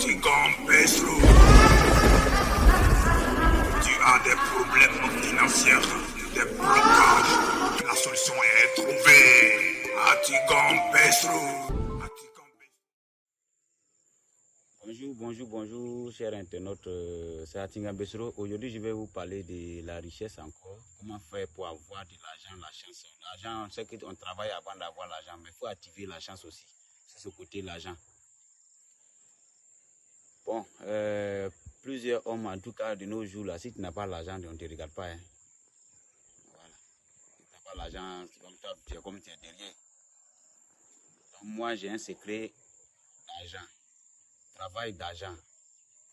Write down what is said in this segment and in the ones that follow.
Aticampestro. Tu as des problèmes financiers, des blocages. La solution est trouvée. Aticampestro. Bonjour, chers internautes, c'est Atinga Bessero. Aujourd'hui, je vais vous parler de la richesse encore. Comment faire pour avoir de l'argent, la chance. L'argent, on sait qu'on travaille avant d'avoir l'argent, mais il faut activer la chance aussi. C'est ce côté l'argent. Bon, plusieurs hommes, en tout cas de nos jours, là, si tu n'as pas l'argent, on ne te regarde pas. Hein. Voilà. Si tu n'as pas l'argent, c'est comme tu es derrière. Donc, moi, j'ai un secret d'argent. Travail d'argent.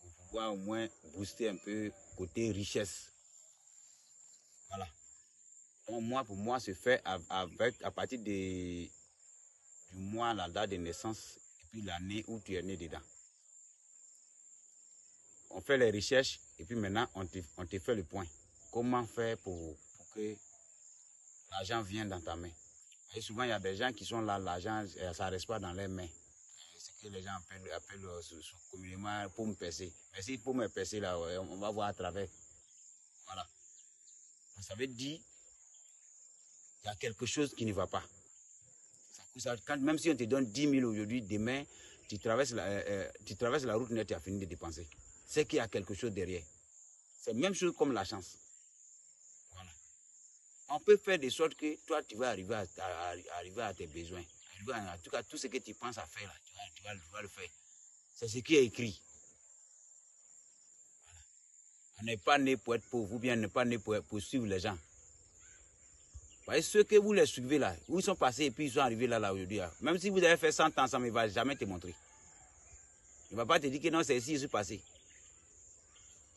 Pour pouvoir au moins booster un peu côté richesse. Voilà. Donc moi, pour moi, se fait à partir du mois, la date de naissance et puis l'année où tu es né dedans. On fait les recherches et puis maintenant, on te fait le point. Comment faire pour que l'argent vienne dans ta main. Et souvent, il y a des gens qui sont là, l'argent, ça ne reste pas dans leurs mains. Ce que les gens appellent communément pour me percer. Mais si pour me percer, là, on va voir à travers. Voilà. Ça veut dire qu'il y a quelque chose qui ne va pas. Même si on te donne 10 000 aujourd'hui, demain, tu traverses la route nette, tu as fini de dépenser. C'est qu'il y a quelque chose derrière. C'est la même chose comme la chance. Voilà. On peut faire de sorte que toi, tu vas arriver à tes besoins. En tout cas, tout ce que tu penses à faire, là, tu vas le faire. C'est ce qui est écrit. Voilà. On n'est pas né pour être pauvre ou bien on n'est pas né pour suivre les gens. Voyez, ceux que vous les suivez là, où ils sont passés et puis ils sont arrivés là aujourd'hui. Même si vous avez fait 100 ans, ça ne va jamais te montrer. Il ne va pas te dire que non, c'est ici que je suis passé.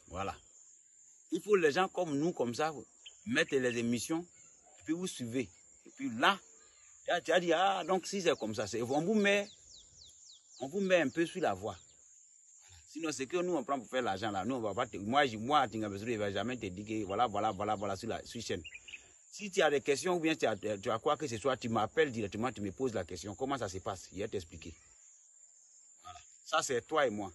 Voilà. Il faut les gens comme nous, comme ça, mettre les émissions, et puis vous suivez. Et puis là, tu as dit, ah, donc si c'est comme ça, on vous met un peu sur la voie. Voilà. Sinon, c'est que nous, on prend pour faire l'argent là. Nous, on va pas moi, Tinga Bessero, il ne va jamais te dire que voilà, sur la chaîne. Si tu as des questions ou bien tu as quoi que ce soit, tu m'appelles directement, tu me poses la question. Comment ça se passe? Je vais t'expliquer. Voilà. Ça, c'est toi et moi.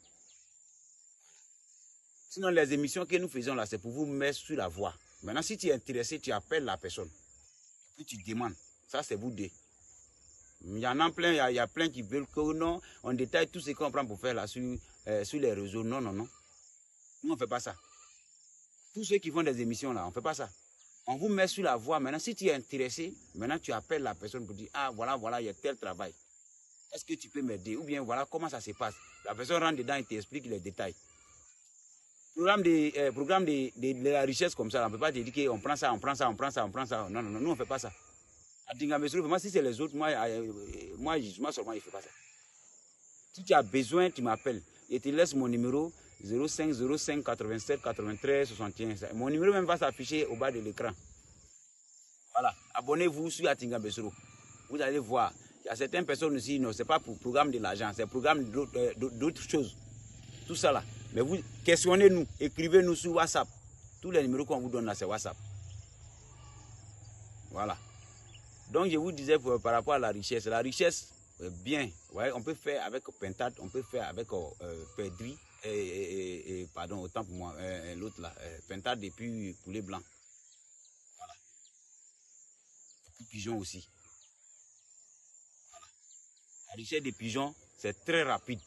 Sinon, les émissions que nous faisons là, c'est pour vous mettre sur la voie. Maintenant, si tu es intéressé, tu appelles la personne. Et puis tu demandes. Ça, c'est vous deux. Il y en a plein, il y a plein qui veulent que non, on détaille tout ce qu'on prend pour faire là sur les réseaux. Non. Nous, on ne fait pas ça. Tous ceux qui font des émissions là, on ne fait pas ça. On vous met sur la voie. Maintenant, si tu es intéressé, maintenant tu appelles la personne pour dire, ah, voilà, il y a tel travail. Est-ce que tu peux m'aider? Ou bien, voilà, comment ça se passe? La personne rentre dedans et t'explique les détails. Programme de la richesse comme ça, on ne peut pas te dire qu'on prend ça. Non. Nous, on ne fait pas ça. À Tinga Bessero, vraiment, si c'est les autres, moi seulement, je ne fais pas ça. Si tu as besoin, tu m'appelles. Je te laisse mon numéro 05 87 93 61. Mon numéro même va s'afficher au bas de l'écran. Voilà. Abonnez-vous sur Atinga Bessero. Vous allez voir. Il y a certaines personnes aussi, non, ce n'est pas pour programme de l'argent, c'est programme d'autres choses. Tout ça là. Mais vous questionnez-nous, écrivez-nous sur WhatsApp. Tous les numéros qu'on vous donne là, c'est WhatsApp. Voilà. Donc je vous disais par rapport à la richesse, bien, ouais, on peut faire avec pentade, on peut faire avec perdrix, pardon, autant pour moi, l'autre là, pentade et puis poulet blanc. Voilà. Et puis pigeon aussi. Voilà. La richesse des pigeons, c'est très rapide.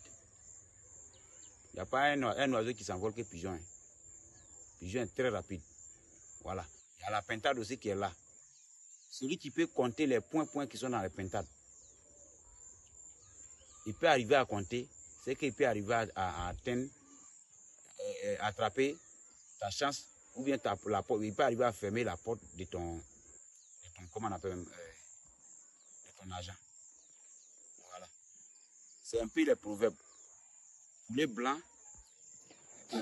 Il n'y a pas un oiseau qui s'envole que pigeon. Hein. Pigeon est très rapide. Voilà. Il y a la pentade aussi qui est là. Celui qui peut compter les points qui sont dans les pentades. Il peut arriver à compter, c'est qu'il peut arriver à atteindre, attraper ta chance, ou bien il peut arriver à fermer la porte de ton comment on appelle, de ton argent. Voilà. C'est un peu les proverbes. Poulet blanc,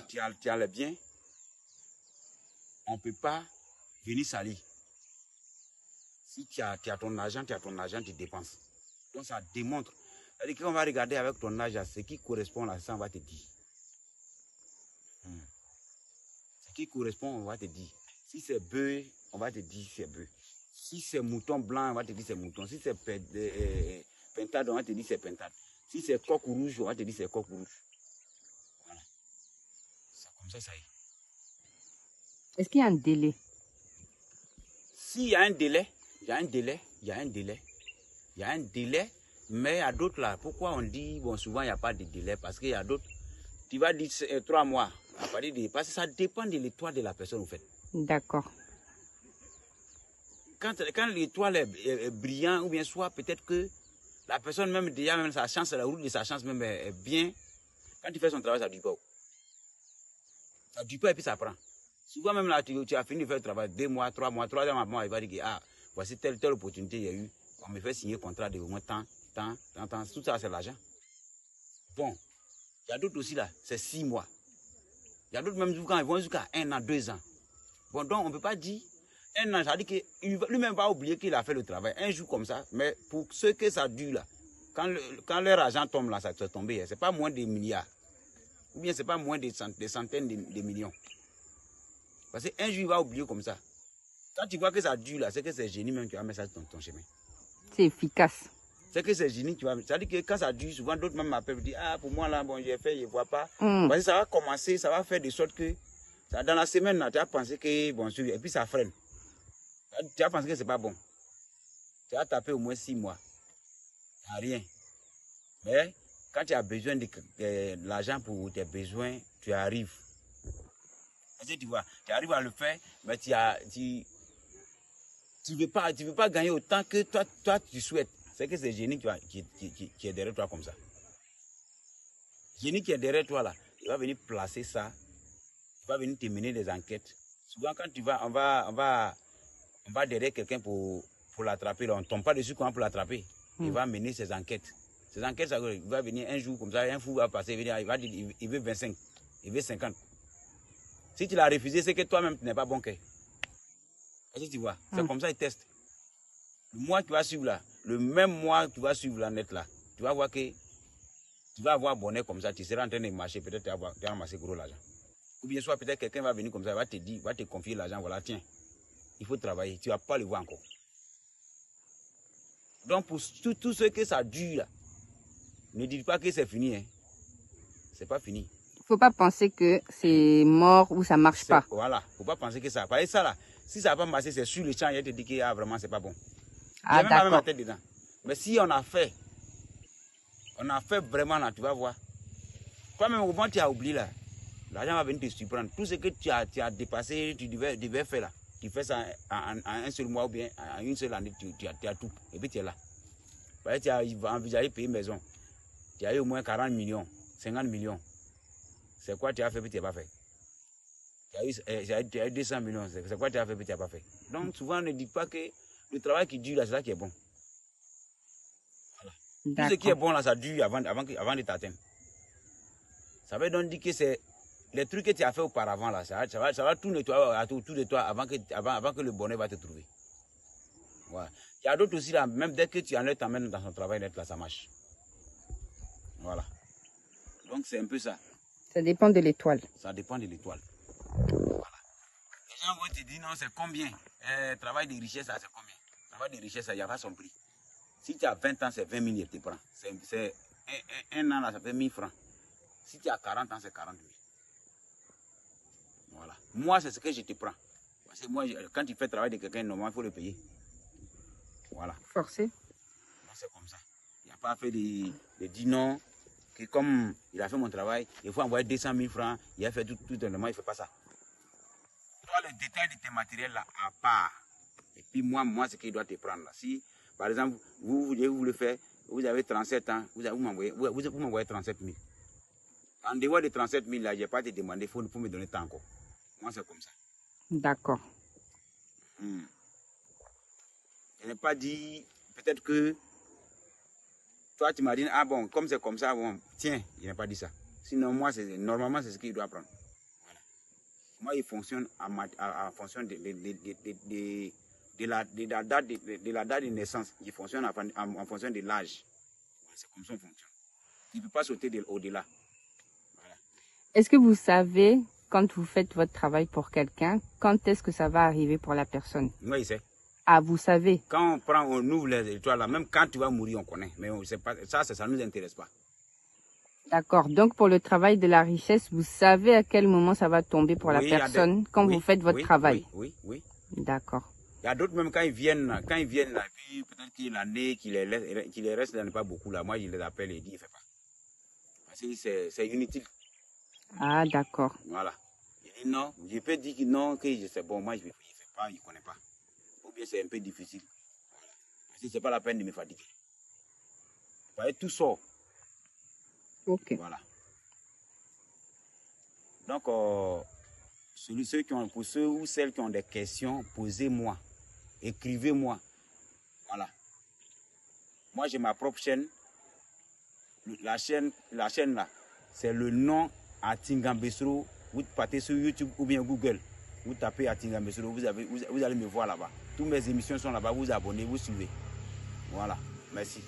tu as le bien, on ne peut pas venir salir. Si tu as ton argent, tu dépenses. Donc ça démontre. C'est-à-dire qu'on va regarder avec ton âge, ce qui correspond là, ça on va te dire. Ce qui correspond, on va te dire. Si c'est bœuf, on va te dire c'est bœuf. Si c'est mouton blanc, on va te dire c'est mouton. Si c'est pentade, on va te dire c'est pentade. Si c'est coq rouge, on va te dire c'est coq rouge. Comme ça y est. Est-ce qu'il y a un délai? S'il y a un délai, il y a un délai, mais il y a d'autres là. Pourquoi on dit, bon, souvent il n'y a pas de délai? Parce qu'il y a d'autres. Tu vas dire 3 mois. À partir de, parce que ça dépend de l'étoile de la personne, en fait. D'accord. Quand l'étoile est brillant, ou bien soit peut-être que la personne même déjà, même sa chance, la route de sa chance même est bien. Quand tu fais son travail, ça ne dure pas. Ça ne dure pas et puis ça prend. Souvent même là, tu as fini de faire le travail 2 mois, 3 mois, 3 mois, il va dire que ah, voici telle opportunité il y a eu. On me fait signer un contrat de au moins tant. Tout ça, c'est l'argent. Bon, il y a d'autres aussi là, c'est 6 mois. Il y a d'autres même quand ils vont jusqu'à 1 an, 2 ans. Bon, donc on ne peut pas dire 1 an, ça veut dire que lui-même va oublier qu'il a fait le travail. Un jour comme ça, mais pour ceux que ça dure là, quand leur argent tombe là, ça peut tomber. Ce n'est pas moins de milliards. Ou bien ce n'est pas moins de centaines de millions. Parce qu'un jour, il va oublier comme ça. Quand tu vois que ça dure là, c'est que c'est génie même qui va mettre ça dans ton chemin. C'est efficace. C'est que c'est génie, tu vois. C'est-à-dire que quand ça dure, souvent d'autres même m'appellent et disent ah, pour moi là, bon, j'ai fait, je ne vois pas. Parce que ça va commencer, ça va faire de sorte que dans la semaine là, tu as pensé que bon, et puis ça freine. Tu as pensé que ce n'est pas bon. Tu as tapé au moins 6 mois. Il n'y a rien. Mais quand tu as besoin de l'argent pour tes besoins, tu arrives. Parce que tu vois, tu arrives à le faire, mais tu veux pas gagner autant que toi tu souhaites. C'est que c'est Génie qui est derrière toi comme ça. Génie qui est derrière toi là, il va venir placer ça, il va venir te mener des enquêtes. Souvent quand tu vas, on va derrière quelqu'un pour l'attraper, on ne tombe pas dessus comment pour l'attraper. Il va mener ses enquêtes. Ces enquêtes, ça, il va venir un jour comme ça, un fou va passer, il va dire, il veut 25, il veut 50. Si tu l'as refusé, c'est que toi-même tu n'es pas bon que. Est-ce que tu vois? C'est comme ça, il teste. Le mois que tu vas suivre là, le même mois que tu vas suivre là net là, tu vas voir que tu vas avoir bonnet comme ça, tu seras en train de marcher, peut-être tu vas ramasser gros l'argent. Ou bien soit peut-être quelqu'un va venir comme ça, il va te dire, va te confier l'argent, voilà, tiens, il faut travailler, tu ne vas pas le voir encore. Donc pour tout ce que ça dure là, ne dites pas que c'est fini, hein. C'est pas fini. Il ne faut pas penser que c'est mort ou ça ne marche pas. Voilà, il ne faut pas penser que ça. Parce que ça là, si ça n'a pas marché, c'est sur le champ, il te dit que vraiment c'est pas bon. Ah, il y a même ma tête dedans. Mais si on a fait vraiment là, tu vas voir. Toi-même, au moment où tu as oublié là, l'argent va venir te surprendre. Tout ce que tu as dépassé, tu devais faire là. Tu fais ça en un seul mois ou bien en une seule année, tu as tout. Et puis tu es là. Parce que tu as envisagé payer une maison. Tu as eu au moins 40 millions, 50 millions. C'est quoi tu as fait puis tu n'as pas fait? Tu as eu 200 millions. C'est quoi tu as fait puis tu n'as pas fait? Donc souvent, ne dites pas que le travail qui dure là, c'est là qui est bon. Voilà. Tout ce qui est bon là, ça dure avant de t'atteindre. Ça veut donc dire que c'est les trucs que tu as fait auparavant là, ça va tout nettoyer autour de toi avant que le bonheur va te trouver. Voilà. Il y a d'autres aussi là, même dès que tu enlèves ta main dans son travail net là, ça marche. Voilà. Donc c'est un peu ça. Ça dépend de l'étoile. Ça dépend de l'étoile. Voilà. Les gens vont te dire non, c'est combien? Travail de richesse, c'est combien? Travail de richesse, il y aura son prix. Si tu as 20 ans, c'est 20 000, il te prend. C'est un an, là, ça fait 1000 francs. Si tu as 40 ans, c'est 40 000. Voilà. Moi, c'est ce que je te prends. Parce que moi, quand tu fais le travail de quelqu'un, normalement, il faut le payer. Voilà. Forcé. C'est comme ça. Il n'y a pas fait de dire non, que comme il a fait mon travail, il faut envoyer 200 000 francs, il a fait tout normalement, il ne fait pas ça. Toi, le détail de tes matériels là, à part. Et puis moi, ce qu'il doit te prendre là. Si, par exemple, vous voulez faire, vous avez 37 ans, vous m'envoyez 37 000. En dehors de 37 000 là, je ne vais pas te demander, il faut me donner tant encore. Moi, c'est comme ça. D'accord. Je n'ai pas dit, peut-être que toi, tu m'as dit, ah bon, comme c'est comme ça, bon, tiens, je n'ai pas dit ça. Sinon, moi, normalement, c'est ce qu'il doit prendre. Voilà. Moi, il fonctionne en fonction de la date de naissance. Il fonctionne en fonction de l'âge. C'est comme ça qu'il fonctionne. Il ne peut pas sauter au-delà. Voilà. Est-ce que vous savez, quand vous faites votre travail pour quelqu'un, quand est-ce que ça va arriver pour la personne? Oui, c'est. Ah, vous savez. Quand on ouvre les étoiles, là, même quand tu vas mourir, on connaît. Mais on sait pas, ça ne nous intéresse pas. D'accord. Donc, pour le travail de la richesse, vous savez à quel moment ça va tomber pour la Oui, il y a personne quand oui, vous faites votre oui, travail. oui. D'accord. Il y a d'autres même quand ils viennent là, puis peut-être qu'il y en a qui les reste là, pas beaucoup là. Moi, je les appelle et dis, il fait pas. Parce que c'est inutile. Ah, d'accord. Voilà. Il dit non, je peux dire que non, que je sais bon, moi je ne fais pas, je ne connais pas. Ou bien c'est un peu difficile. Voilà. Parce que c'est pas la peine de me fatiguer. Vous voyez, tout sort. Ok. Voilà. Donc, pour ceux ou celles qui ont des questions, posez-moi. Écrivez-moi. Voilà. Moi, j'ai ma propre chaîne. La chaîne là, c'est le nom Atinga Mbesro. Vous partez sur YouTube ou bien Google. Vous tapez Atinga Mbesro, vous allez me voir là-bas. Toutes mes émissions sont là-bas. Vous abonnez, vous suivez. Voilà. Merci.